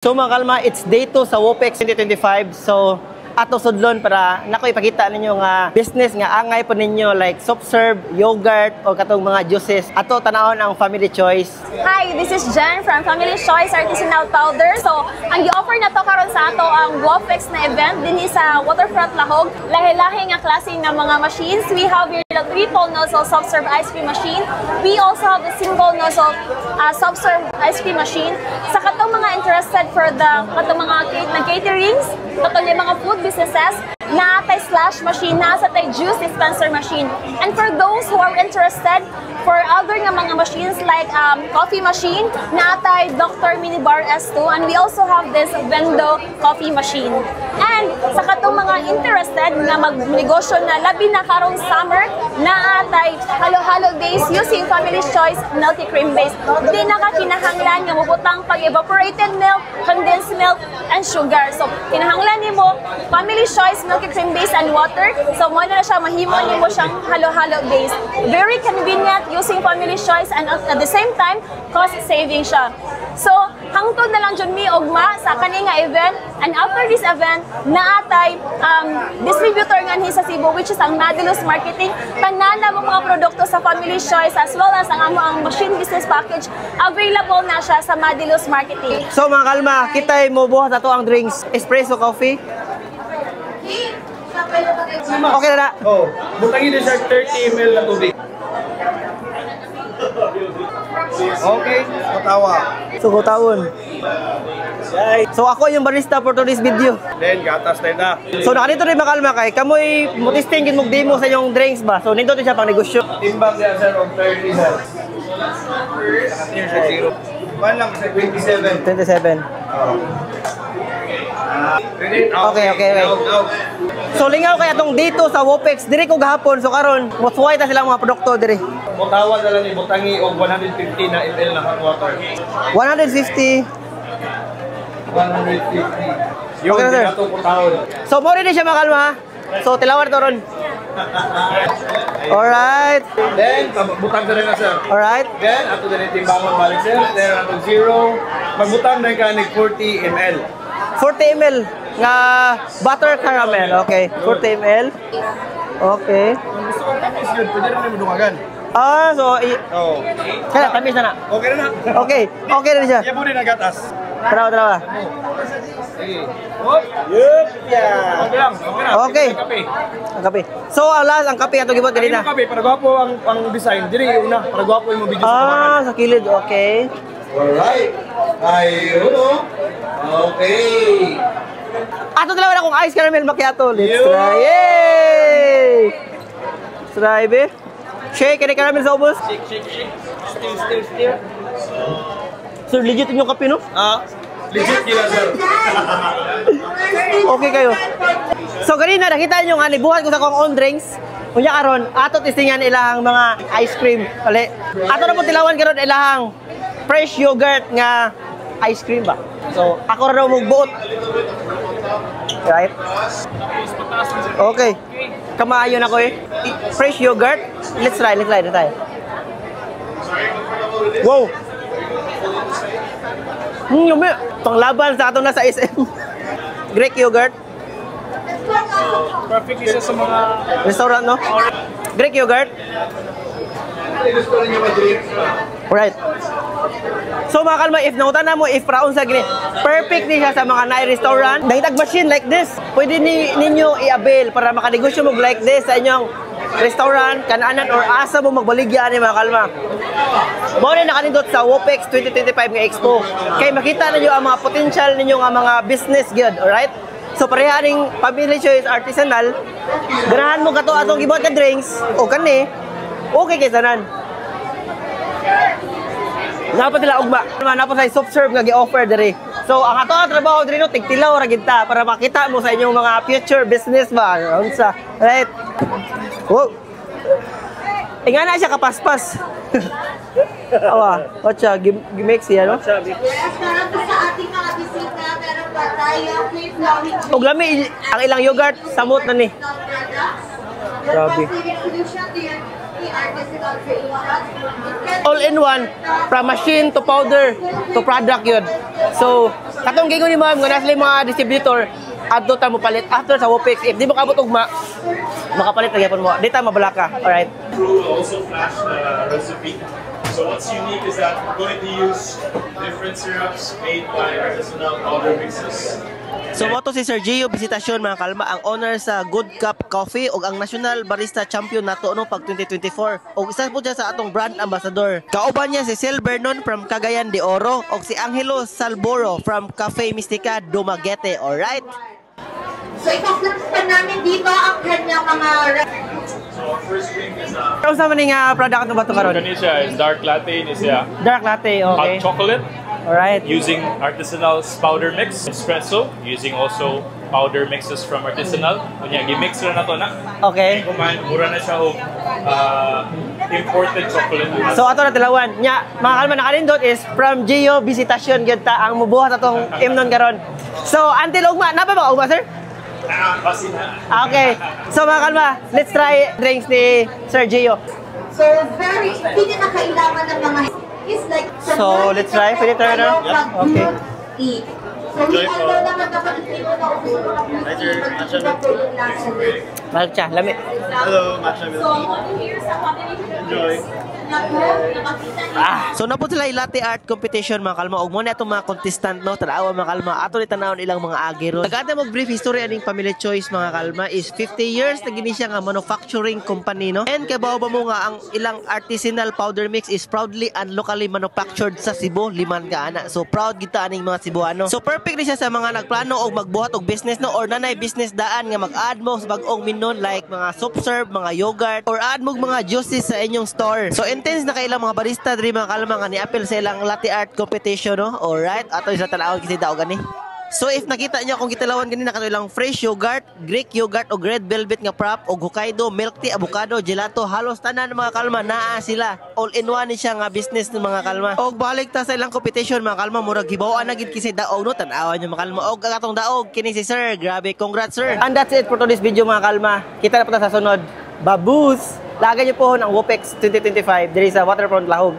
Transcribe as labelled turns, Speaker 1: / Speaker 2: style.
Speaker 1: So mga kalma, it's day 2 sa WOPEX 2025. So ato sudlon para nako ipakita ninyo nga business nga angay po ninyo like soft serve, yogurt o katong mga juices. Ato tanawon ang Family Choice.
Speaker 2: Hi, this is Jen from Family Choice Artisanal Powder. So ang i-offer na to karon sa ato ang WOPEX na event dinhi sa Waterfront Lahog. Lahi-lahi nga klase ng mga machines. We have here the triple nozzle soft serve ice cream machine. We also have the single nozzle soft serve ice cream machine. Sa katong mga interested for the katong mga caterings, katong mga food businesses, naatay slash machine, nasa tay juice dispenser machine. And for those who are interested for other nga mga machines like coffee machine, naatay Dr. Minibar S2, and we also have this Vendo coffee machine. And sa katong mga interested na magnegosyo na labi na karong summer, naatay halo-halo days using Family Choice Milky Cream Base. Di na ka kinahanglan nga mabutang pag-evaporated milk, condensed milk, and sugar. So kinahanglan nimo Family Choice Milky Cream Base and water. So mo na siya mahimo nimo siyang halo-halo base. Very convenient using Family Choice, and at the same time cost saving siya. So hangtod na lang jud mi ugma sa kani nga event, and after this event naatay distributor nganhi sa Cebu which is ang Madilus Marketing. Tanan na mo mga produkto sa Family Choice as well as ang ang machine business package available na siya sa Madilus Marketing.
Speaker 1: So mga kalma, kitay mo buhat ato ang drinks, espresso coffee. Okay na na.
Speaker 3: Oh, butangin na siya 30 ml na tubig. Okay, katawa.
Speaker 1: So kutawon. So ako yung barista for today's video.
Speaker 3: Then gatas na.
Speaker 1: So nakanito rin mga kalma kay kamoy mutisting gid mog demo sa inyong drinks ba. So nindot siya pang negosyo.
Speaker 3: Timbang niya sir of 30 sir. Here sa 0. One lang sa 27.
Speaker 1: 27. Okay. So lingaw kay atong dito sa WOPEX diri ko gahapon. So karon mosway ta silang mga produkto diri.
Speaker 3: Mutawag na lang ni butangi og 150 na ml na hot water.
Speaker 1: 150.
Speaker 3: 150. Yung
Speaker 1: Okay na, sir.
Speaker 3: atong putawon.
Speaker 1: So mo rin siya mga kalma. So tilawar to ron. Alright.
Speaker 3: Then butang na rin na sir.
Speaker 1: Alright.
Speaker 3: Then ato din timbangon balik sir. Then atong 0 magbutang na ka ni 40 ml.
Speaker 1: 40 ml nga butter caramel. Okay, 40 ml. Okay.
Speaker 3: Gusto ko tamis yun, pwede rin naman dumagan.
Speaker 1: So
Speaker 3: Oo.
Speaker 1: kaya tamis na na.
Speaker 3: Okay na na.
Speaker 1: Okay na siya.
Speaker 3: Yan po din ang gatas.
Speaker 1: Tara.
Speaker 3: Sige. Hop. Yup. Yeah. Okay lang.
Speaker 1: Okay.
Speaker 3: Kape.
Speaker 1: Ang kape. So alas ang kape ato gibot kanina.
Speaker 3: Kape, para gwapo ang design. Dili una, para gwapo yung video sa
Speaker 1: sa kilid. Okay.
Speaker 3: Alright. Ayun. Okay.
Speaker 1: Ato dalawa na kung ice caramel macchiato. Let's try. Yay! Try be. Shake any caramel sa ubos.
Speaker 3: Shake. Still.
Speaker 1: So legit yung kape no?
Speaker 3: Legit kila sir.
Speaker 1: Okay kayo. So kanina nakita niyo nga nibuhat ko sa kong own drinks. Unya karon ato testingan ilahang mga ice cream. Ali. Ato na po tilawan karon ilahang fresh yogurt nga ice cream ba. So ako ra mo buot. Right? Okay. Kamaayo na ko eh. Fresh yogurt. Let's try tayo. Wow. Yummy. Panglaban sa ato na sa SM. Greek yogurt.
Speaker 3: Perfect isa sa mga
Speaker 1: Restaurant, no? Greek yogurt.
Speaker 3: gusto niyo mag-drinks.
Speaker 1: Right. So mga kalma, if nautan na mo, if praon sa gini, perfect ni siya sa mga na-restaurant. Dahitag machine like this, pwede ninyo i-avail para makanegosyo mo like this sa inyong restaurant, kanaanan, or asa mo magbaligya ni mga kalma. Muna nakanindot sa WOPEX 2025 nga Expo. Kaya makita ninyo ang mga potential ninyo nga mga business good, alright? So parehaning Family Choice Artisanal, ganahan mo kato atong gibot ka drinks, o kani, okay kay sanan. Napad nila ugma. Napad sa soft serve nga gi-offer diri. So ang ato nga trabaho diri no tigtilaw ra gid ta para makita mo sa inyong mga future business ba. Unsa? Right? Wow. Inga na siya kapaspas. Awa, watcha gi-mix siya no?
Speaker 4: Sa ating mga bisita, meron pa tayo flip flowing
Speaker 1: Og lami ang ilang yogurt samot na ni. Grabe. All in one, from machine to powder to product yun. So, Katong gingon ni ma'am nga nasa mga distributor adto ta mo palit after sa Wopex. If di mo kabot ugma, makapalit na gyapon mo. Dita mabala ka. Alright.
Speaker 5: Crew will also flash the recipe. So what's unique is that we're going to use different syrups made by artisanal powder mixes.
Speaker 1: So mo to si Sir Gio Visitasyon mga kalma, ang owner sa Good Cup Coffee ug ang National Barista Champion nato no pag 2024. Ug isa po siya sa atong brand ambassador. Kauban niya si Sel Vernon from Cagayan de Oro ug si Angelo Salboro from Cafe Mistica Dumaguete. Alright.
Speaker 4: So ipaplas pa namin dito ang kanyang mga
Speaker 5: So our first drink is
Speaker 1: Ano sa maning product no ba to karon?
Speaker 5: Ganesha is dark latte ni siya.
Speaker 1: Dark latte, okay.
Speaker 5: Hot chocolate
Speaker 1: Alright.
Speaker 5: using artisanal powder mix. Espresso using also powder mixes from artisanal. Kunya gi-mix ra na to na.
Speaker 1: Okay.
Speaker 5: Kumain mura na siya og imported chocolate.
Speaker 1: So ato na tilawan. Nya, mga kalma nakalindot is from Gio Visitasyon gyud ta ang mubuhat atong imnon karon. So until ugma, napa ba ugma sir?
Speaker 5: Basi na.
Speaker 1: Okay. So mga kalma, let's try drinks ni Sir Gio.
Speaker 4: So very, hindi na kailangan ng mga is like
Speaker 1: So, let's try. Pwede try na? Yeah. Okay.
Speaker 4: Tea. So we all naman dapat ito na ulo
Speaker 1: Mahal siya, lami.
Speaker 3: Hello, matcha milk tea. Enjoy.
Speaker 1: So na po sila yung latte art competition mga kalma. Ug mo na itong mga contestant no, tanawa mga kalma. Ato ni tanawon ilang mga agero. Nagada mo brief history aning Family Choice mga kalma is 50 years na gini siya nga manufacturing company no. And kay ba mo nga ang ilang artisanal powder mix is proudly and locally manufactured sa Cebu, liman ka ana. So proud kita aning mga Cebuano. So perfect ni siya sa mga nagplano og magbuhat og business no or nanay business daan nga mag-add mo sa bag-ong minon like mga soft serve, mga yogurt or add mo mga juices sa inyong store. So intense na kailang mga barista diri mga kalma nga ni-appeal sa ilang latte art competition no. Alright, ato sa tanawon kasi daw gani. So if nakita niyo kung kitalawan gani na kanilang fresh yogurt, Greek yogurt o red velvet nga prop o Hokkaido, milk tea, avocado, gelato, halos tanan mga kalma naa sila. All in one ni siya nga business ng mga kalma. Og balik ta sa ilang competition mga kalma, murag gibawaan na gid kasi daog no tan-awan niyo mga kalma. Og atong daog kini si Sir. Grabe, congrats sir. And that's it for today's video mga kalma. Kita na po ta sa sunod. Babus! Lagay niyo po ang Wopex 2025 diri sa Waterfront Lahog.